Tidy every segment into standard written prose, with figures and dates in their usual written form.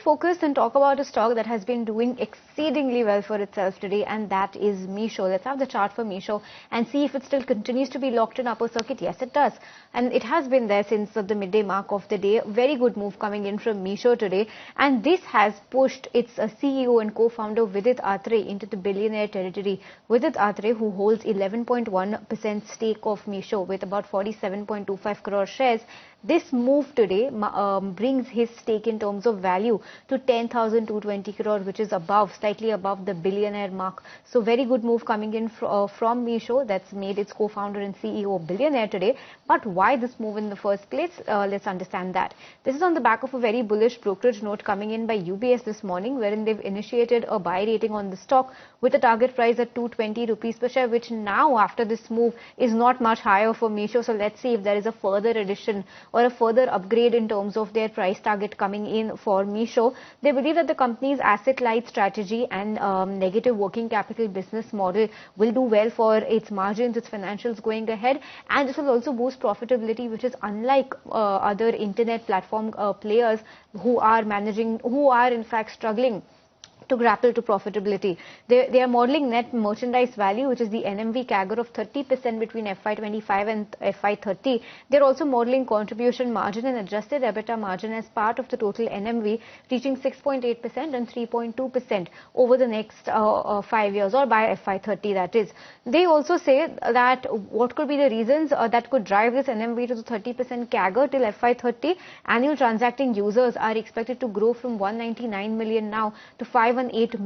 focus and talk about a stock that has been doing exceedingly well for itself today, and that is Meesho. Let's have the chart for Meesho and see if it still continues to be locked in upper circuit. Yes, it does. And it has been there since the midday mark of the day. Very good move coming in from Meesho today. And this has pushed its CEO and co-founder Vidit Atre into the billionaire territory. Vidit Atre, who holds 11.1% stake of Meesho with about 47.25 crore shares, this move today brings his stake in terms of value to 10,220 crore, which is slightly above the billionaire mark. So very good move coming in from Meesho that's made its co-founder and CEO billionaire today. But why this move in the first place? Let's understand that. This is on the back of a very bullish brokerage note coming in by UBS this morning, wherein they've initiated a buy rating on the stock with a target price at 220 rupees per share, which now after this move is not much higher for Meesho. So let's see if there is a further addition or a further upgrade in terms of their price target coming in for Meesho. They believe that the company's asset-light strategy and negative working capital business model will do well for its margins, its financials going ahead, and this will also boost profitability, which is unlike other internet platform players who are in fact struggling to grapple to profitability. They are modeling net merchandise value, which is the NMV CAGR of 30% between FY25 and FY30. They're also modeling contribution margin and adjusted EBITDA margin as part of the total NMV, reaching 6.8% and 3.2% over the next 5 years, or by FY30 that is. They also say that what could be the reasons that could drive this NMV to the 30% CAGR till FY30. Annual transacting users are expected to grow from 199 million now to 518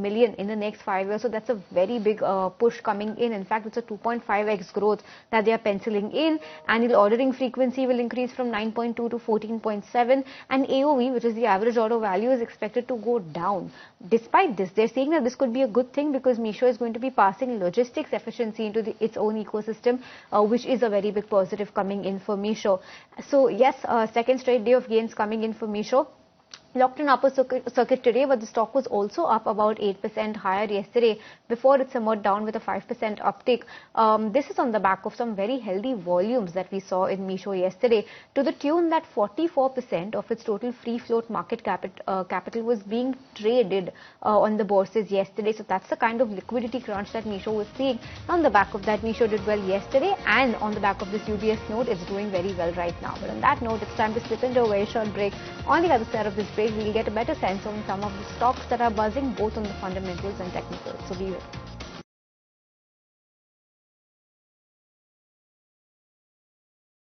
million in the next 5 years. So that's a very big push coming in. In fact, it's a 2.5x growth that they are penciling in. Annual ordering frequency will increase from 9.2 to 14.7, and AOV, which is the average order value, is expected to go down. Despite this, they're saying that this could be a good thing because Meesho is going to be passing logistics efficiency into its own ecosystem, which is a very big positive coming in for Meesho. So yes, second straight day of gains coming in for Meesho. Locked in upper circuit today, but the stock was also up about 8% higher yesterday before it simmered down with a 5% uptick. This is on the back of some very healthy volumes that we saw in Meesho yesterday, to the tune that 44% of its total free float market capital was being traded on the bourses yesterday. So that's the kind of liquidity crunch that Meesho was seeing. On the back of that, Meesho did well yesterday, and on the back of this UBS note, it's doing very well right now. But on that note, it's time to slip into a very short break. On the other side of this break, we'll get a better sense on some of the stocks that are buzzing both on the fundamentals and technicals. So be with us.